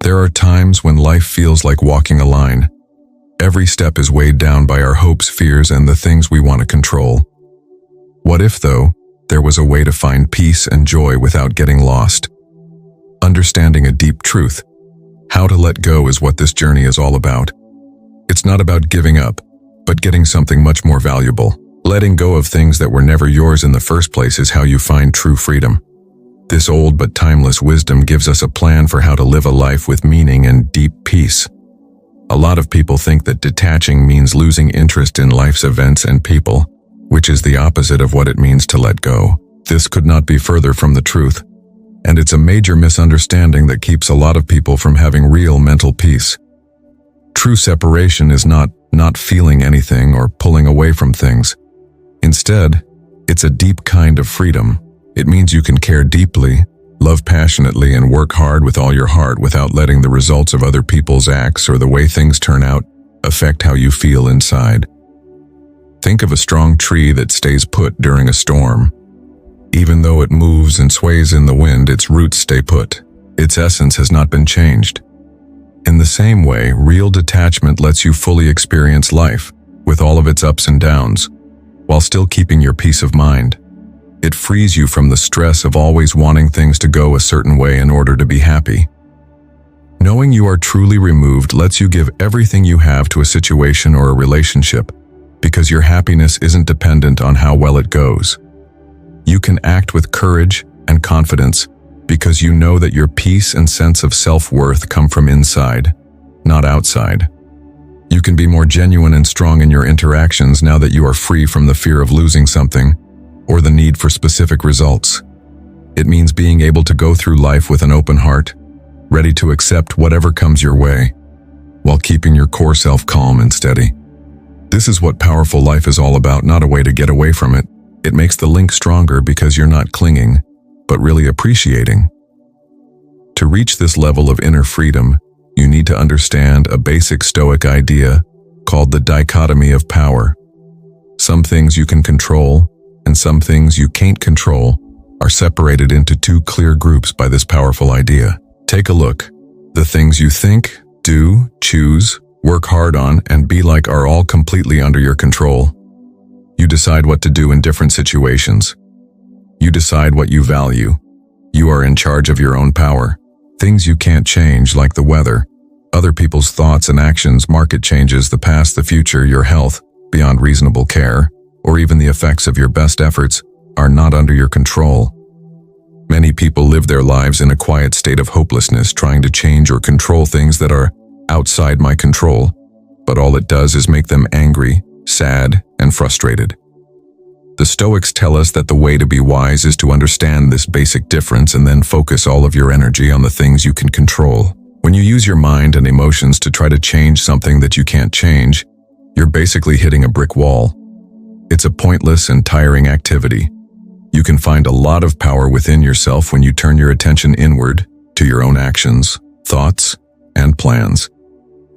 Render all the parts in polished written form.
There are times when life feels like walking a line. Every step is weighed down by our hopes, fears, and the things we want to control. What if, though, there was a way to find peace and joy without getting lost? Understanding a deep truth. How to let go is what this journey is all about. It's not about giving up, but getting something much more valuable. Letting go of things that were never yours in the first place is how you find true freedom. This old but timeless wisdom gives us a plan for how to live a life with meaning and deep peace. A lot of people think that detaching means losing interest in life's events and people, which is the opposite of what it means to let go. This could not be further from the truth, and it's a major misunderstanding that keeps a lot of people from having real mental peace. True separation is not feeling anything or pulling away from things. Instead, it's a deep kind of freedom. It means you can care deeply, love passionately, and work hard with all your heart without letting the results of other people's acts or the way things turn out affect how you feel inside. Think of a strong tree that stays put during a storm. Even though it moves and sways in the wind, its roots stay put. Its essence has not been changed. In the same way, real detachment lets you fully experience life, with all of its ups and downs, while still keeping your peace of mind. It frees you from the stress of always wanting things to go a certain way in order to be happy. Knowing you are truly removed lets you give everything you have to a situation or a relationship, because your happiness isn't dependent on how well it goes. You can act with courage and confidence because you know that your peace and sense of self-worth come from inside, not outside. You can be more genuine and strong in your interactions now that you are free from the fear of losing something or the need for specific results. It means being able to go through life with an open heart, ready to accept whatever comes your way, while keeping your core self calm and steady. This is what powerful life is all about, not a way to get away from it. It makes the link stronger because you're not clinging, but really appreciating. To reach this level of inner freedom, you need to understand a basic Stoic idea called the dichotomy of power. Some things you can control, and some things you can't control, are separated into two clear groups by this powerful idea. Take a look. The things you think, do, choose, work hard on, and be like are all completely under your control. You decide what to do in different situations. You decide what you value. You are in charge of your own power. Things you can't change, like the weather, other people's thoughts and actions, market changes, the past, the future, your health, beyond reasonable care, or even the effects of your best efforts, are not under your control. Many people live their lives in a quiet state of hopelessness, trying to change or control things that are outside my control, but all it does is make them angry, sad, and frustrated. The Stoics tell us that the way to be wise is to understand this basic difference and then focus all of your energy on the things you can control. When you use your mind and emotions to try to change something that you can't change, you're basically hitting a brick wall. It's a pointless and tiring activity. You can find a lot of power within yourself when you turn your attention inward to your own actions, thoughts, and plans.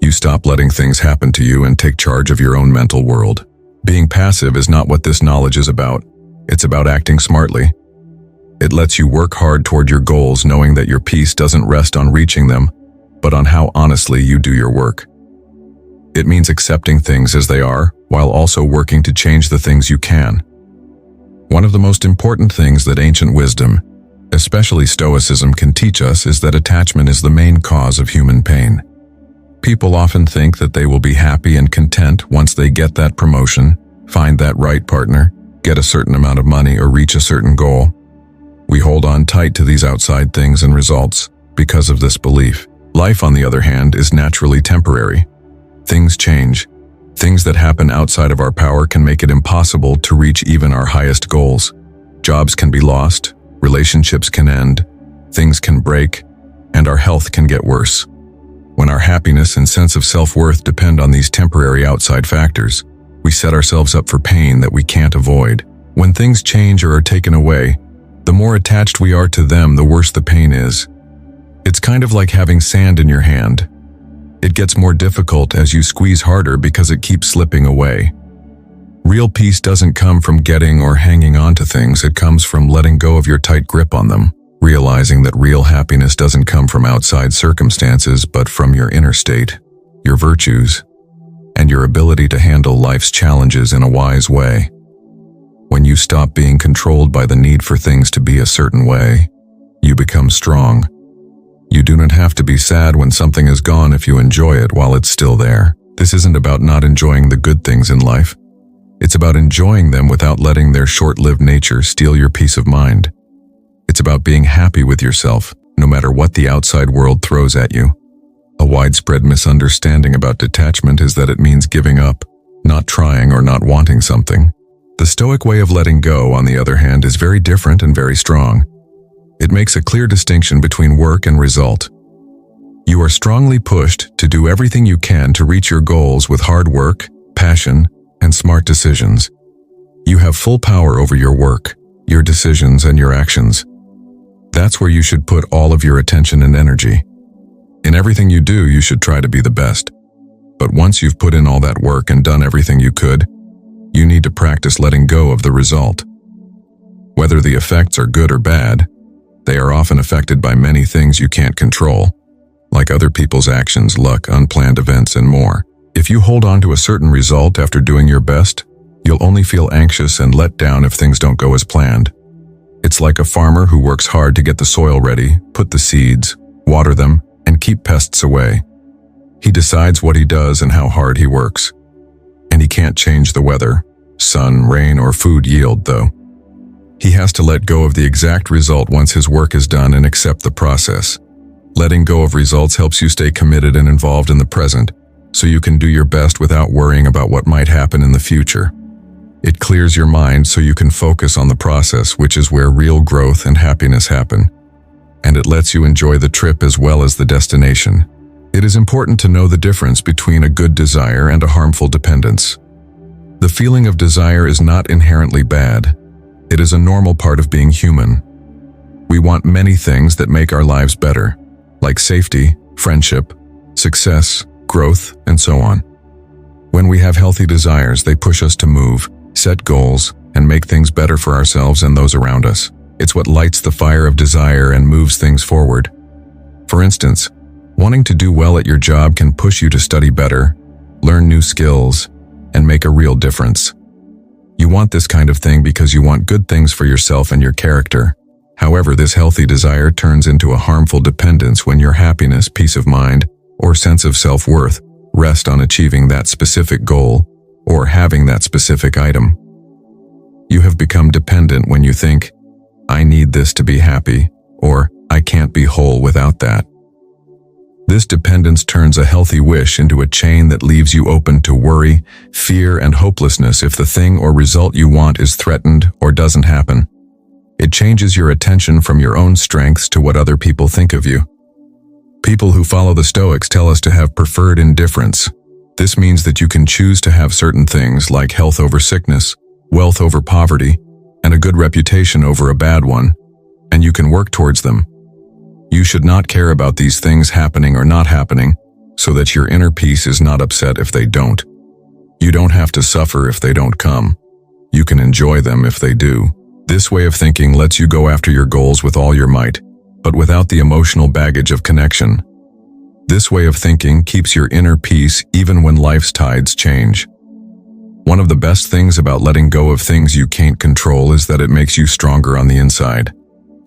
You stop letting things happen to you and take charge of your own mental world. Being passive is not what this knowledge is about. It's about acting smartly. It lets you work hard toward your goals, knowing that your peace doesn't rest on reaching them, but on how honestly you do your work. It means accepting things as they are, while also working to change the things you can. One of the most important things that ancient wisdom, especially Stoicism, can teach us is that attachment is the main cause of human pain. People often think that they will be happy and content once they get that promotion, find that right partner, get a certain amount of money, or reach a certain goal. We hold on tight to these outside things and results because of this belief. Life, on the other hand, is naturally temporary. Things change. Things that happen outside of our power can make it impossible to reach even our highest goals. Jobs can be lost, relationships can end, things can break, and our health can get worse. When our happiness and sense of self-worth depend on these temporary outside factors, we set ourselves up for pain that we can't avoid. When things change or are taken away, the more attached we are to them, the worse the pain is. It's kind of like having sand in your hand. It gets more difficult as you squeeze harder because it keeps slipping away. Real peace doesn't come from getting or hanging on to things, it comes from letting go of your tight grip on them. realizing that real happiness doesn't come from outside circumstances but from your inner state, your virtues, and your ability to handle life's challenges in a wise way. When you stop being controlled by the need for things to be a certain way, you become strong. You do not have to be sad when something is gone if you enjoy it while it's still there. This isn't about not enjoying the good things in life. It's about enjoying them without letting their short-lived nature steal your peace of mind. It's about being happy with yourself, no matter what the outside world throws at you. A widespread misunderstanding about detachment is that it means giving up, not trying or not wanting something. The Stoic way of letting go, on the other hand, is very different and very strong. It makes a clear distinction between work and result. You are strongly pushed to do everything you can to reach your goals with hard work, passion, and smart decisions. You have full power over your work, your decisions, and your actions. That's where you should put all of your attention and energy. In everything you do, you should try to be the best. But once you've put in all that work and done everything you could, you need to practice letting go of the result. Whether the effects are good or bad, they are often affected by many things you can't control, like other people's actions, luck, unplanned events, and more. If you hold on to a certain result after doing your best, you'll only feel anxious and let down if things don't go as planned. It's like a farmer who works hard to get the soil ready, put the seeds, water them, and keep pests away. He decides what he does and how hard he works. And he can't change the weather, sun, rain, or food yield, though. He has to let go of the exact result once his work is done and accept the process. Letting go of results helps you stay committed and involved in the present, so you can do your best without worrying about what might happen in the future. It clears your mind so you can focus on the process, which is where real growth and happiness happen. And it lets you enjoy the trip as well as the destination. It is important to know the difference between a good desire and a harmful dependence. The feeling of desire is not inherently bad. It is a normal part of being human. We want many things that make our lives better, like safety, friendship, success, growth, and so on. When we have healthy desires, they push us to move, set goals, and make things better for ourselves and those around us. It's what lights the fire of desire and moves things forward. For instance, wanting to do well at your job can push you to study better, learn new skills, and make a real difference. You want this kind of thing because you want good things for yourself and your character. However, this healthy desire turns into a harmful dependence when your happiness, peace of mind, or sense of self-worth rest on achieving that specific goal or having that specific item. You have become dependent when you think, "I need this to be happy," or "I can't be whole without that." This dependence turns a healthy wish into a chain that leaves you open to worry, fear, and hopelessness if the thing or result you want is threatened or doesn't happen. It changes your attention from your own strengths to what other people think of you. People who follow the Stoics tell us to have preferred indifference. This means that you can choose to have certain things like health over sickness, wealth over poverty, and a good reputation over a bad one, and you can work towards them. You should not care about these things happening or not happening, so that your inner peace is not upset if they don't. You don't have to suffer if they don't come. You can enjoy them if they do. This way of thinking lets you go after your goals with all your might, but without the emotional baggage of connection. This way of thinking keeps your inner peace even when life's tides change. One of the best things about letting go of things you can't control is that it makes you stronger on the inside.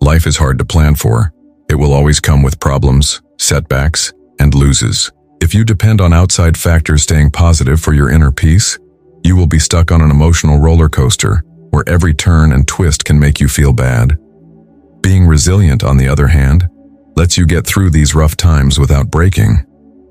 Life is hard to plan for. It will always come with problems, setbacks, and losses. If you depend on outside factors staying positive for your inner peace, you will be stuck on an emotional roller coaster where every turn and twist can make you feel bad. Being resilient, on the other hand, lets you get through these rough times without breaking.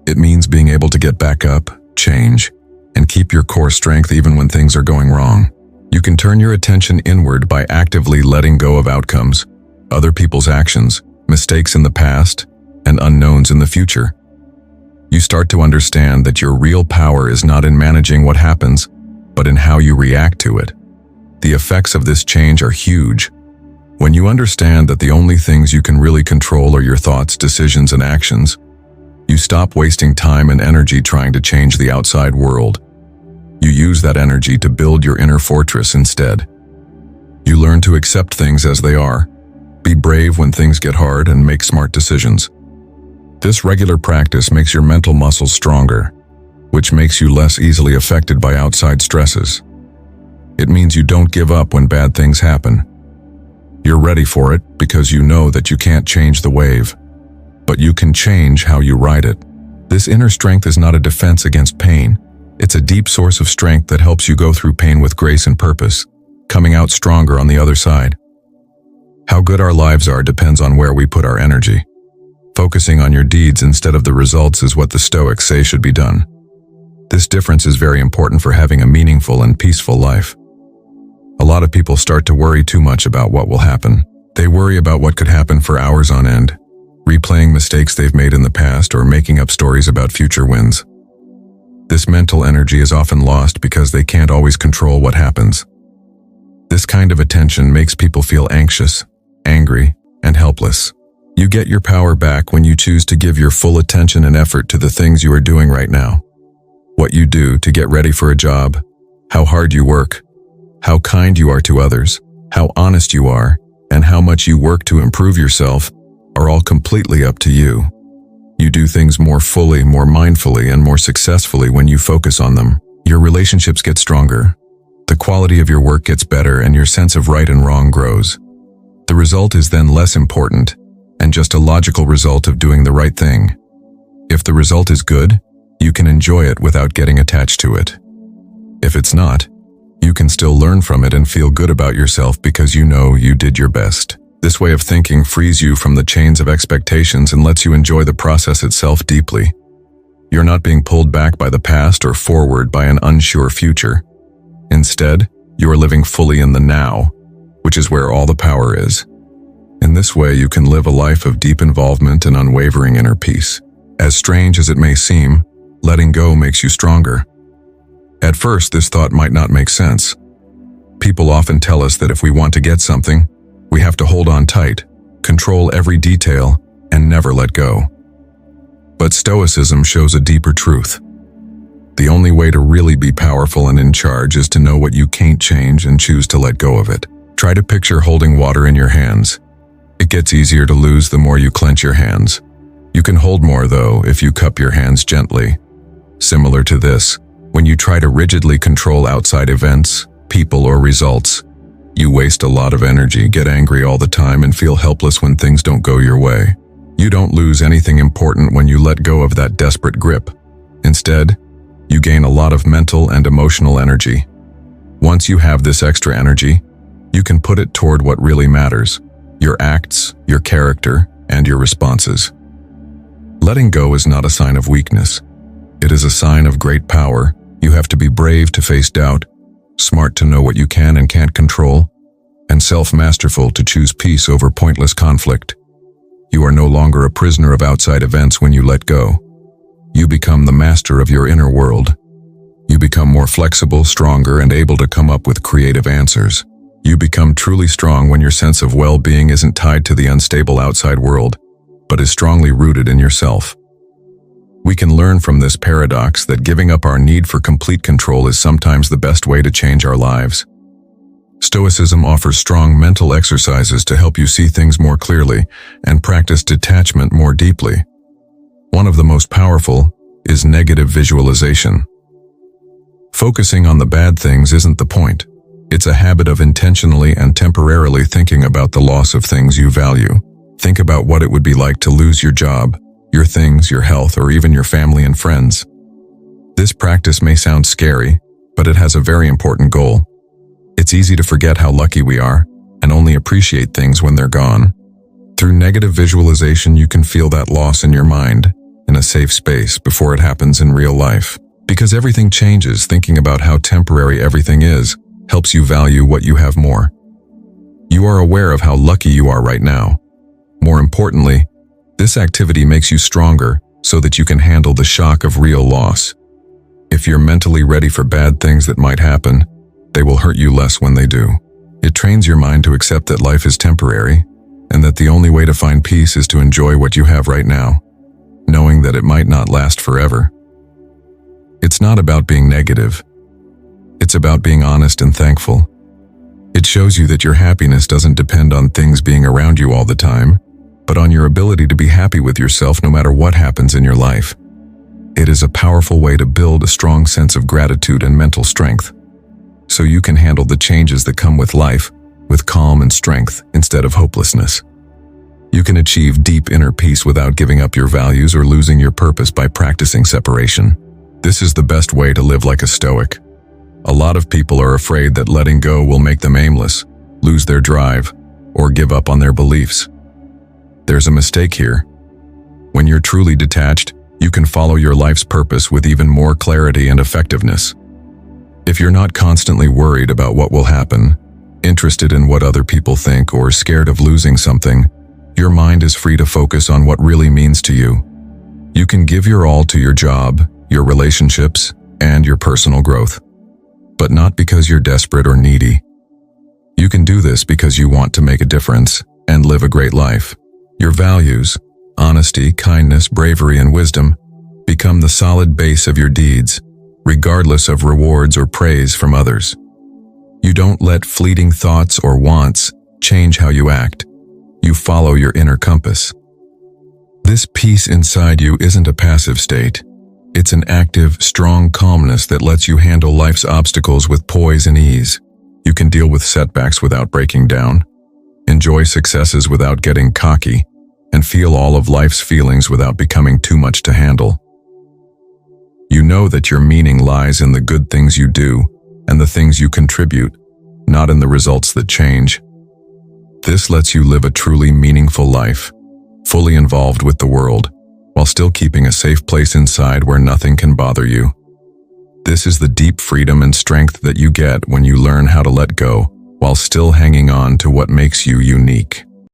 It means being able to get back up, change, and keep your core strength even when things are going wrong. You can turn your attention inward by actively letting go of outcomes, other people's actions, mistakes in the past, and unknowns in the future. You start to understand that your real power is not in managing what happens, but in how you react to it. The effects of this change are huge. When you understand that the only things you can really control are your thoughts, decisions, and actions, you stop wasting time and energy trying to change the outside world. You use that energy to build your inner fortress instead. You learn to accept things as they are, Be brave when things get hard and make smart decisions. This regular practice makes your mental muscles stronger, which makes you less easily affected by outside stresses. It means you don't give up when bad things happen. You're ready for it because you know that you can't change the wave, but you can change how you ride it. This inner strength is not a defense against pain. It's a deep source of strength that helps you go through pain with grace and purpose, coming out stronger on the other side. How good our lives are depends on where we put our energy. Focusing on your deeds instead of the results is what the Stoics say should be done. This difference is very important for having a meaningful and peaceful life. A lot of people start to worry too much about what will happen. They worry about what could happen for hours on end, replaying mistakes they've made in the past or making up stories about future wins. This mental energy is often lost because they can't always control what happens. This kind of attention makes people feel anxious, angry, and helpless. You get your power back when you choose to give your full attention and effort to the things you are doing right now. What you do to get ready for a job, how hard you work, how kind you are to others, how honest you are, and how much you work to improve yourself are all completely up to you. You do things more fully, more mindfully, and more successfully when you focus on them. Your relationships get stronger, the quality of your work gets better, and your sense of right and wrong grows. The result is then less important, and just a logical result of doing the right thing. If the result is good, you can enjoy it without getting attached to it. If it's not, you can still learn from it and feel good about yourself because you know you did your best. This way of thinking frees you from the chains of expectations and lets you enjoy the process itself deeply. You're not being pulled back by the past or forward by an unsure future. Instead, you are living fully in the now, which is where all the power is. In this way, you can live a life of deep involvement and unwavering inner peace. As strange as it may seem, letting go makes you stronger. At first, this thought might not make sense. People often tell us that if we want to get something, we have to hold on tight, control every detail, and never let go. But Stoicism shows a deeper truth. The only way to really be powerful and in charge is to know what you can't change and choose to let go of it. Try to picture holding water in your hands. It gets easier to lose the more you clench your hands. You can hold more, though, if you cup your hands gently. Similar to this, when you try to rigidly control outside events, people, or results, you waste a lot of energy, get angry all the time, and feel helpless when things don't go your way. You don't lose anything important when you let go of that desperate grip. Instead, you gain a lot of mental and emotional energy. Once you have this extra energy, you can put it toward what really matters: your acts, your character, and your responses. Letting go is not a sign of weakness. It is a sign of great power. You have to be brave to face doubt, smart to know what you can and can't control, and self-masterful to choose peace over pointless conflict. You are no longer a prisoner of outside events when you let go. You become the master of your inner world. You become more flexible, stronger, and able to come up with creative answers. You become truly strong when your sense of well-being isn't tied to the unstable outside world, but is strongly rooted in yourself. We can learn from this paradox that giving up our need for complete control is sometimes the best way to change our lives. Stoicism offers strong mental exercises to help you see things more clearly and practice detachment more deeply. One of the most powerful is negative visualization. Focusing on the bad things isn't the point. It's a habit of intentionally and temporarily thinking about the loss of things you value. Think about what it would be like to lose your job, your things, your health, or even your family and friends. This practice may sound scary, but it has a very important goal. It's easy to forget how lucky we are and only appreciate things when they're gone. Through negative visualization, you can feel that loss in your mind, in a safe space, before it happens in real life. Because everything changes, thinking about how temporary everything is helps you value what you have more. You are aware of how lucky you are right now. More importantly, this activity makes you stronger so that you can handle the shock of real loss. If you're mentally ready for bad things that might happen, they will hurt you less when they do. It trains your mind to accept that life is temporary and that the only way to find peace is to enjoy what you have right now, knowing that it might not last forever. It's not about being negative. It's about being honest and thankful. It shows you that your happiness doesn't depend on things being around you all the time, but on your ability to be happy with yourself no matter what happens in your life. It is a powerful way to build a strong sense of gratitude and mental strength, so you can handle the changes that come with life with calm and strength instead of hopelessness. You can achieve deep inner peace without giving up your values or losing your purpose by practicing separation. This is the best way to live like a Stoic. A lot of people are afraid that letting go will make them aimless, lose their drive, or give up on their beliefs. There's a mistake here. When you're truly detached, you can follow your life's purpose with even more clarity and effectiveness. If you're not constantly worried about what will happen, interested in what other people think, or scared of losing something, your mind is free to focus on what really means to you. You can give your all to your job, your relationships, and your personal growth. But not because you're desperate or needy. You can do this because you want to make a difference and live a great life. Your values, honesty, kindness, bravery, and wisdom, become the solid base of your deeds, regardless of rewards or praise from others. You don't let fleeting thoughts or wants change how you act. You follow your inner compass. This peace inside you isn't a passive state. It's an active, strong calmness that lets you handle life's obstacles with poise and ease. You can deal with setbacks without breaking down, enjoy successes without getting cocky, and feel all of life's feelings without becoming too much to handle. You know that your meaning lies in the good things you do and the things you contribute, not in the results that change. This lets you live a truly meaningful life, fully involved with the world, while still keeping a safe place inside where nothing can bother you. This is the deep freedom and strength that you get when you learn how to let go, while still hanging on to what makes you unique.